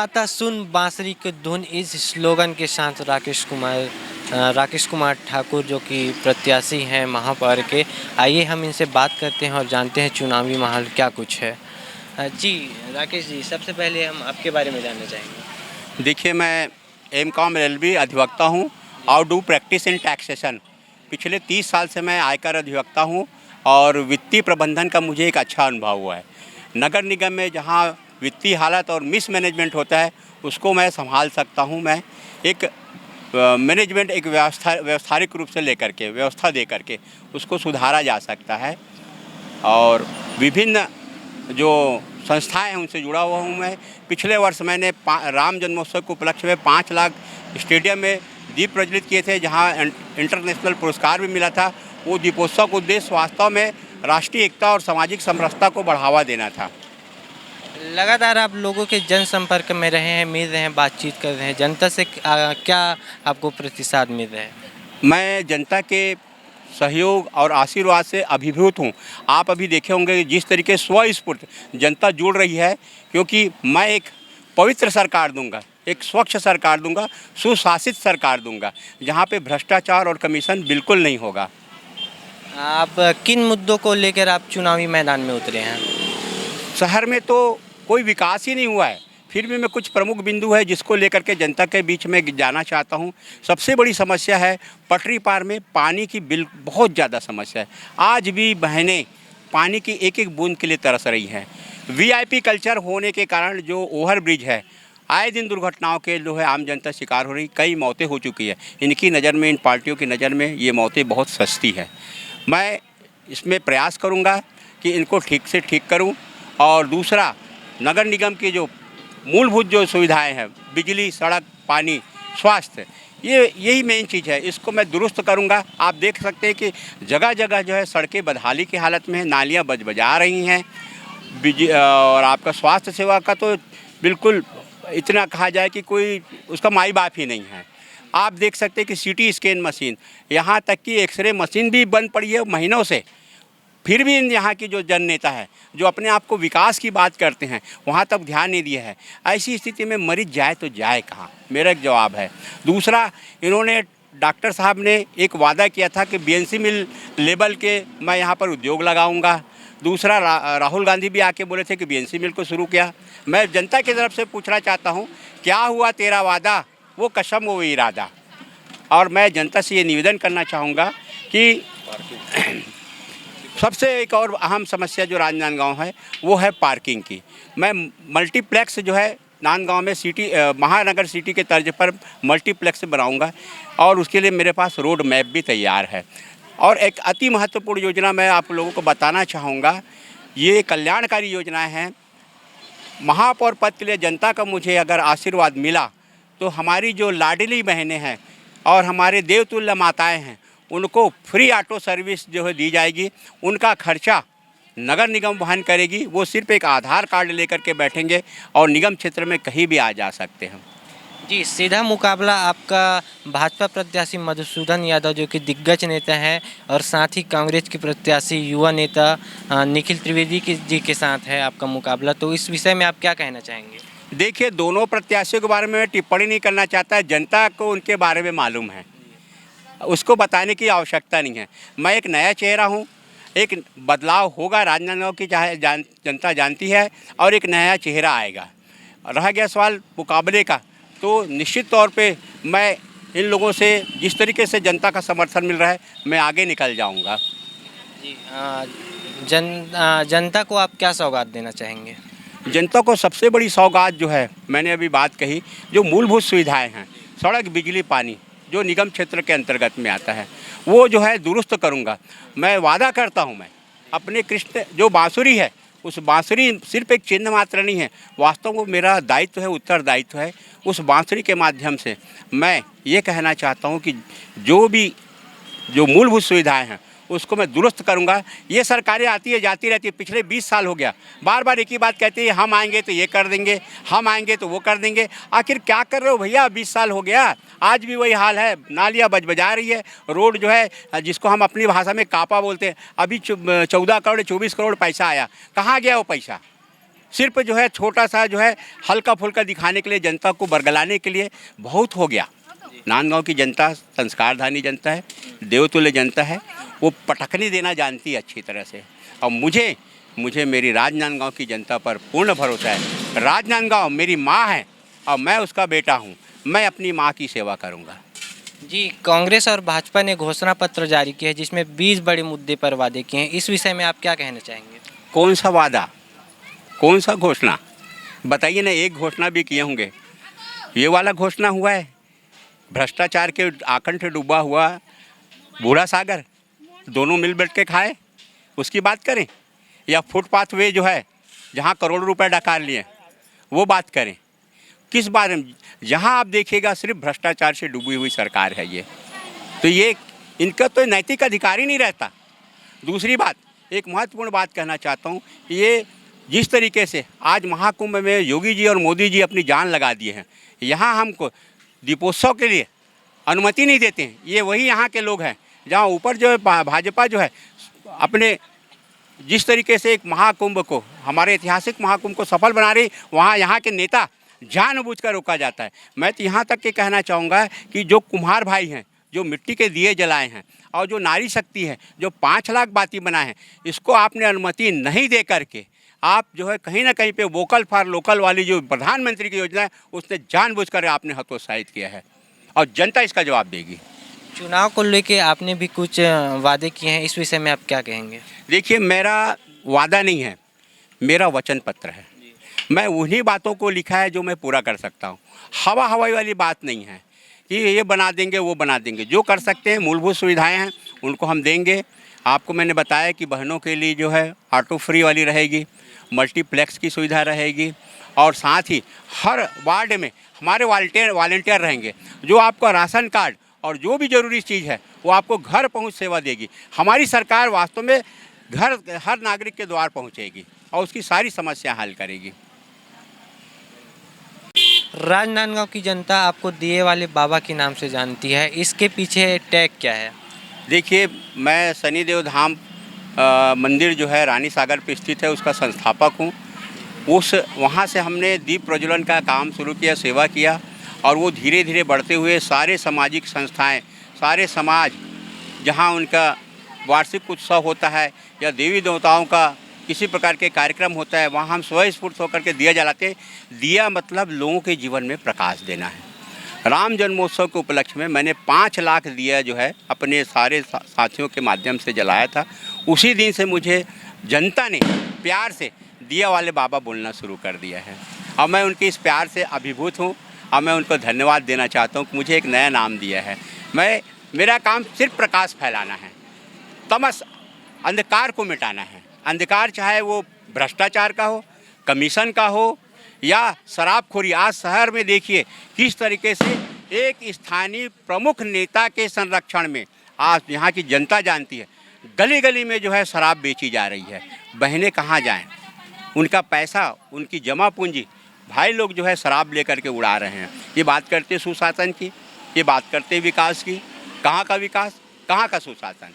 अन्नदाता सुन बांसुरी की धुन, इस स्लोगन के साथ राकेश कुमार ठाकुर जो कि प्रत्याशी हैं महापौर के, आइए हम इनसे बात करते हैं और जानते हैं चुनावी माहौल क्या कुछ है। जी राकेश जी, सबसे पहले हम आपके बारे में जानना चाहेंगे। देखिए, मैं एमकॉम एलएलबी अधिवक्ता हूँ और डू प्रैक्टिस इन टैक्सेशन। पिछले 30 साल से मैं आयकर अधिवक्ता हूँ और वित्तीय प्रबंधन का मुझे एक अच्छा अनुभव हुआ है। नगर निगम में जहाँ वित्तीय हालत और मिसमैनेजमेंट होता है उसको मैं संभाल सकता हूँ। मैं एक मैनेजमेंट एक व्यवसायिक रूप से लेकर के व्यवस्था दे करके उसको सुधारा जा सकता है और विभिन्न जो संस्थाएं हैं उनसे जुड़ा हुआ हूँ मैं। पिछले वर्ष मैंने राम जन्मोत्सव के उपलक्ष्य में 5 लाख स्टेडियम में दीप प्रज्वलित किए थे, जहां इंटरनेशनल पुरस्कार भी मिला था। वो दीपोत्सव का उद्देश्य वास्तव में राष्ट्रीय एकता और सामाजिक समरसता को बढ़ावा देना था। लगातार आप लोगों के जनसंपर्क में रहे हैं, मिल रहे हैं, बातचीत कर रहे हैं, जनता से क्या आपको प्रतिसाद मिल रहा है? मैं जनता के सहयोग और आशीर्वाद से अभिभूत हूँ। आप अभी देखे होंगे जिस तरीके स्वस्फूर्त जनता जुड़ रही है, क्योंकि मैं एक पवित्र सरकार दूंगा, एक स्वच्छ सरकार दूंगा, सुशासित सरकार दूंगा, जहाँ पे भ्रष्टाचार और कमीशन बिल्कुल नहीं होगा। आप किन मुद्दों को लेकर आप चुनावी मैदान में उतरे हैं? शहर में तो कोई विकास ही नहीं हुआ है, फिर भी मैं कुछ प्रमुख बिंदु है जिसको लेकर के जनता के बीच में जाना चाहता हूं। सबसे बड़ी समस्या है पटरी पार में पानी की बहुत ज़्यादा समस्या है। आज भी बहनें पानी की एक एक बूंद के लिए तरस रही हैं। वीआईपी कल्चर होने के कारण जो ओवर ब्रिज है, आए दिन दुर्घटनाओं के जो है आम जनता शिकार हो रही, कई मौतें हो चुकी है। इनकी नज़र में, इन पार्टियों की नज़र में ये मौतें बहुत सस्ती है। मैं इसमें प्रयास करूँगा कि इनको ठीक से ठीक करूँ। और दूसरा, नगर निगम की जो मूलभूत जो सुविधाएं हैं, बिजली, सड़क, पानी, स्वास्थ्य, यही मेन चीज़ है, इसको मैं दुरुस्त करूंगा। आप देख सकते हैं कि जगह जगह जो है सड़कें बदहाली की हालत में हैं, नालियां बजा रही हैं। और आपका स्वास्थ्य सेवा का तो बिल्कुल इतना कहा जाए कि कोई उसका माई बाप ही नहीं है। आप देख सकते हैं कि सीटी स्कैन मशीन, यहाँ तक कि एक्सरे मशीन भी बंद पड़ी है महीनों से। फिर भी यहाँ की जो जन नेता है, जो अपने आप को विकास की बात करते हैं, वहाँ तक ध्यान नहीं दिया है। ऐसी स्थिति में मरीज जाए तो जाए कहाँ, मेरा एक जवाब है। दूसरा, इन्होंने डॉक्टर साहब ने एक वादा किया था कि बीएनसी मिल लेवल के मैं यहाँ पर उद्योग लगाऊंगा। दूसरा, राहुल गांधी भी आके बोले थे कि बीएनसी मिल को शुरू किया। मैं जनता की तरफ से पूछना चाहता हूँ, क्या हुआ तेरा वादा, वो कसम वो इरादा। और मैं जनता से ये निवेदन करना चाहूँगा कि सबसे एक और अहम समस्या जो राजनांदगांव है वो है पार्किंग की। मैं मल्टीप्लेक्स जो है नांदगांव में सिटी महानगर सिटी के तर्ज पर मल्टीप्लेक्स बनाऊंगा और उसके लिए मेरे पास रोड मैप भी तैयार है। और एक अति महत्वपूर्ण योजना मैं आप लोगों को बताना चाहूँगा, ये कल्याणकारी योजनाएं हैं। महापौर पद के लिए जनता का मुझे अगर आशीर्वाद मिला तो हमारी जो लाडली बहनें हैं और हमारे देवतुल्य माताएँ हैं, उनको फ्री ऑटो सर्विस जो है दी जाएगी। उनका खर्चा नगर निगम वहन करेगी। वो सिर्फ एक आधार कार्ड लेकर के बैठेंगे और निगम क्षेत्र में कहीं भी आ जा सकते हैं। जी, सीधा मुकाबला आपका भाजपा प्रत्याशी मधुसूदन यादव जो कि दिग्गज नेता हैं और साथ ही कांग्रेस के प्रत्याशी युवा नेता निखिल त्रिवेदी जी के साथ है आपका मुकाबला। तो इस विषय में आप क्या कहना चाहेंगे? देखिए, दोनों प्रत्याशियों के बारे में टिप्पणी नहीं करना चाहता है। जनता को उनके बारे में मालूम है, उसको बताने की आवश्यकता नहीं है। मैं एक नया चेहरा हूँ, एक बदलाव होगा राजनांदगांव की, चाहे जनता जानती है, और एक नया चेहरा आएगा। रह गया सवाल मुकाबले का, तो निश्चित तौर पे मैं इन लोगों से जिस तरीके से जनता का समर्थन मिल रहा है, मैं आगे निकल जाऊंगा। जी, जनता को आप क्या सौगात देना चाहेंगे? जनता को सबसे बड़ी सौगात जो है, मैंने अभी बात कही, जो मूलभूत सुविधाएं हैं, सड़क, बिजली, पानी, जो निगम क्षेत्र के अंतर्गत में आता है, वो जो है दुरुस्त करूंगा। मैं वादा करता हूं, मैं अपने कृष्ण जो बांसुरी है, उस बांसुरी सिर्फ एक चिन्ह मात्र नहीं है, वास्तव में मेरा दायित्व है, उत्तरदायित्व है। उस बांसुरी के माध्यम से मैं ये कहना चाहता हूं कि जो मूलभूत सुविधाएं हैं उसको मैं दुरुस्त करूंगा। ये सरकारें आती है जाती रहती है, पिछले 20 साल हो गया, बार बार एक ही बात कहती है, हम आएंगे तो ये कर देंगे, हम आएंगे तो वो कर देंगे। आखिर क्या कर रहे हो भैया? 20 साल हो गया, आज भी वही हाल है। नालियाँ बजा रही है, रोड जो है जिसको हम अपनी भाषा में कापा बोलते हैं, अभी 14 करोड़ 24 करोड़ पैसा आया, कहाँ गया वो पैसा? सिर्फ जो है छोटा सा जो है हल्का फुल्का दिखाने के लिए, जनता को बरगलाने के लिए बहुत हो गया। नांदगांव की जनता संस्कारधानी जनता है, देवतुल्य जनता है, वो पटकनी देना जानती है अच्छी तरह से। और मुझे मेरी राजनांदगांव की जनता पर पूर्ण भरोसा है। राजनांदगांव मेरी माँ है और मैं उसका बेटा हूँ। मैं अपनी माँ की सेवा करूँगा। जी, कांग्रेस और भाजपा ने घोषणा पत्र जारी किया है जिसमें 20 बड़े मुद्दे पर वादे किए हैं। इस विषय में आप क्या कहना चाहेंगे? कौन सा वादा, कौन सा घोषणा बताइए ना। एक घोषणा भी किए होंगे। ये वाला घोषणा हुआ है भ्रष्टाचार के आकंठ डूबा हुआ बूढ़ा सागर, दोनों मिल बैठ के खाए, उसकी बात करें? या फुटपाथ वे जो है जहाँ करोड़ों रुपए डकार लिए वो बात करें? किस बारे में? जहाँ आप देखिएगा सिर्फ भ्रष्टाचार से डूबी हुई सरकार है ये। तो ये इनका तो नैतिक अधिकार ही नहीं रहता। दूसरी बात, एक महत्वपूर्ण बात कहना चाहता हूँ, ये जिस तरीके से आज महाकुंभ में योगी जी और मोदी जी अपनी जान लगा दिए हैं, यहाँ हमको दीपोत्सव के लिए अनुमति नहीं देते हैं। ये वही यहाँ के लोग हैं जहाँ ऊपर जो है भाजपा जो है अपने जिस तरीके से एक महाकुंभ को, हमारे ऐतिहासिक महाकुंभ को सफल बना रही, वहाँ यहाँ के नेता जानबूझकर रोका जाता है। मैं तो यहाँ तक के कहना चाहूँगा कि जो कुम्हार भाई हैं, जो मिट्टी के दिए जलाए हैं, और जो नारी शक्ति है, जो 5 लाख बाती बनाए हैं, इसको आपने अनुमति नहीं दे करके आप जो है कहीं ना कहीं पे वोकल फॉर लोकल वाली जो प्रधानमंत्री की योजना है उसने जानबूझकर आपने हतोत्साहित किया है और जनता इसका जवाब देगी। चुनाव को लेके आपने भी कुछ वादे किए हैं, इस विषय में आप क्या कहेंगे? देखिए, मेरा वादा नहीं है, मेरा वचन पत्र है। मैं उन्हीं बातों को लिखा है जो मैं पूरा कर सकता हूँ। हवाई वाली बात नहीं है कि ये बना देंगे वो बना देंगे। जो कर सकते हैं, मूलभूत सुविधाएं हैं, उनको हम देंगे। आपको मैंने बताया कि बहनों के लिए जो है ऑटो फ्री वाली रहेगी, मल्टीप्लेक्स की सुविधा रहेगी, और साथ ही हर वार्ड में हमारे वॉलंटियर रहेंगे जो आपका राशन कार्ड और जो भी ज़रूरी चीज़ है वो आपको घर पहुंच सेवा देगी। हमारी सरकार वास्तव में घर हर नागरिक के द्वार पहुंचेगी और उसकी सारी समस्या हल करेगी। राजनांदगांव की जनता आपको दिए वाले बाबा के नाम से जानती है, इसके पीछे टैग क्या है? देखिए, मैं शनिदेव धाम मंदिर जो है रानी सागर पे स्थित है, उसका संस्थापक हूँ। वहाँ से हमने दीप प्रज्वलन का काम शुरू किया, सेवा किया, और वो धीरे धीरे बढ़ते हुए सारे सामाजिक संस्थाएं, सारे समाज जहाँ उनका वार्षिक उत्सव होता है या देवी देवताओं का किसी प्रकार के कार्यक्रम होता है, वहाँ हम स्वस्फूर्त होकर के दिया जलाते हैं। दिया मतलब लोगों के जीवन में प्रकाश देना है। राम जन्मोत्सव के उपलक्ष्य में मैंने 5 लाख दिया जो है अपने सारे साथियों के माध्यम से जलाया था। उसी दिन से मुझे जनता ने प्यार से दिया वाले बाबा बोलना शुरू कर दिया है और मैं उनके इस प्यार से अभिभूत हूँ और मैं उनको धन्यवाद देना चाहता हूँ कि मुझे एक नया नाम दिया है। मेरा काम सिर्फ प्रकाश फैलाना है, तमस अंधकार को मिटाना है। अंधकार चाहे वो भ्रष्टाचार का हो, कमीशन का हो या शराबखोरी। आज शहर में देखिए किस तरीके से एक स्थानीय प्रमुख नेता के संरक्षण में आज यहाँ की जनता जानती है, गली गली में जो है शराब बेची जा रही है। बहनें कहाँ जाएं? उनका पैसा, उनकी जमा पूंजी भाई लोग जो है शराब लेकर के उड़ा रहे हैं। ये बात करते सुशासन की, ये बात करते विकास की। कहाँ का विकास, कहाँ का सुशासन?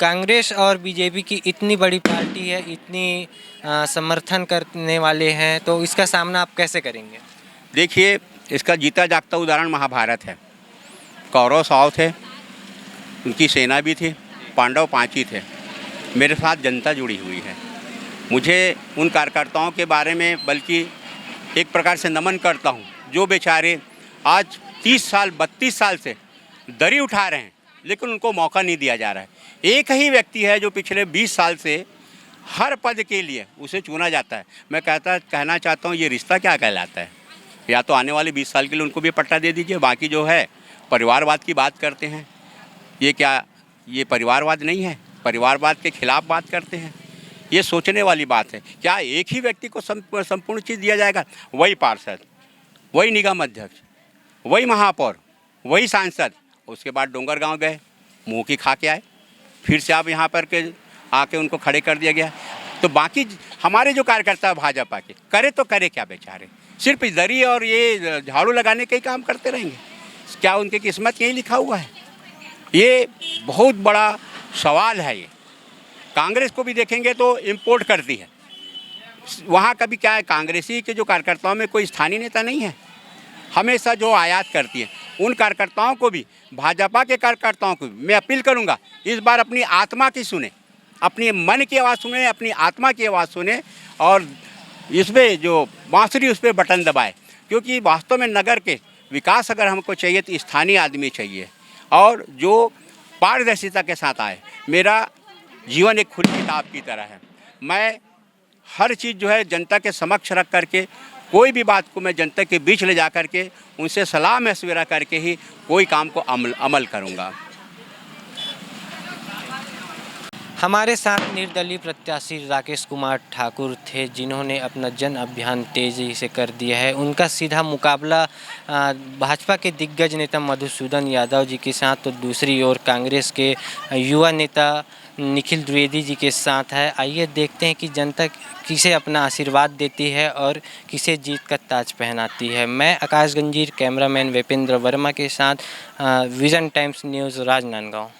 कांग्रेस और बीजेपी की इतनी बड़ी पार्टी है, इतनी समर्थन करने वाले हैं, तो इसका सामना आप कैसे करेंगे? देखिए, इसका जीता जागता उदाहरण महाभारत है। कौरव 100 थे, उनकी सेना भी थी, पांडव 5 ही थे। मेरे साथ जनता जुड़ी हुई है। मुझे उन कार्यकर्ताओं के बारे में बल्कि एक प्रकार से नमन करता हूँ जो बेचारे आज 30 साल 32 साल से दरी उठा रहे हैं, लेकिन उनको मौका नहीं दिया जा रहा है। एक ही व्यक्ति है जो पिछले 20 साल से हर पद के लिए उसे चुना जाता है। मैं कहना चाहता हूँ, ये रिश्ता क्या कहलाता है? या तो आने वाले 20 साल के लिए उनको भी पट्टा दे दीजिए, बाकी जो है परिवारवाद की बात करते हैं। ये क्या, ये परिवारवाद नहीं है? परिवारवाद के खिलाफ बात करते हैं। ये सोचने वाली बात है। क्या एक ही व्यक्ति को संपूर्ण चीज़ दिया जाएगा? वही पार्षद, वही निगम अध्यक्ष, वही महापौर, वही सांसद। उसके बाद डोंगरगांव गए, मुँह की खा के आए, फिर से आप यहाँ पर के आके उनको खड़े कर दिया गया। तो बाकी हमारे जो कार्यकर्ता भाजपा के करे तो करे क्या बेचारे? सिर्फ दरी और ये झाड़ू लगाने के ही काम करते रहेंगे? क्या उनकी किस्मत यही लिखा हुआ है? ये बहुत बड़ा सवाल है। ये कांग्रेस को भी देखेंगे तो इम्पोर्ट करती है, वहाँ कभी क्या है, कांग्रेसी के जो कार्यकर्ताओं में कोई स्थानीय नेता नहीं है। हमेशा जो आयात करती है उन कार्यकर्ताओं को भी, भाजपा के कार्यकर्ताओं को भी मैं अपील करूंगा, इस बार अपनी आत्मा की सुने, अपनी मन की आवाज़ सुने, अपनी आत्मा की आवाज़ सुने और इस पर जो बांसुरी उस पर बटन दबाए। क्योंकि वास्तव में नगर के विकास अगर हमको चाहिए तो स्थानीय आदमी चाहिए और जो पारदर्शिता के साथ आए। मेरा जीवन एक खुली किताब की तरह है। मैं हर चीज़ जो है जनता के समक्ष रख करके, कोई भी बात को मैं जनता के बीच ले जा करके उनसे सलाह मशविरा करके ही कोई काम को अमल करूँगा। हमारे साथ निर्दलीय प्रत्याशी राकेश कुमार ठाकुर थे, जिन्होंने अपना जन अभियान तेज़ी से कर दिया है। उनका सीधा मुकाबला भाजपा के दिग्गज नेता मधुसूदन यादव जी के साथ, तो दूसरी ओर कांग्रेस के युवा नेता निखिल द्विवेदी जी के साथ है। आइए देखते हैं कि जनता किसे अपना आशीर्वाद देती है और किसे जीत का ताज पहनाती है। मैं आकाश गंजीर, कैमरामैन विपेंद्र वर्मा के साथ विजन टाइम्स न्यूज़, राजनांदगांव।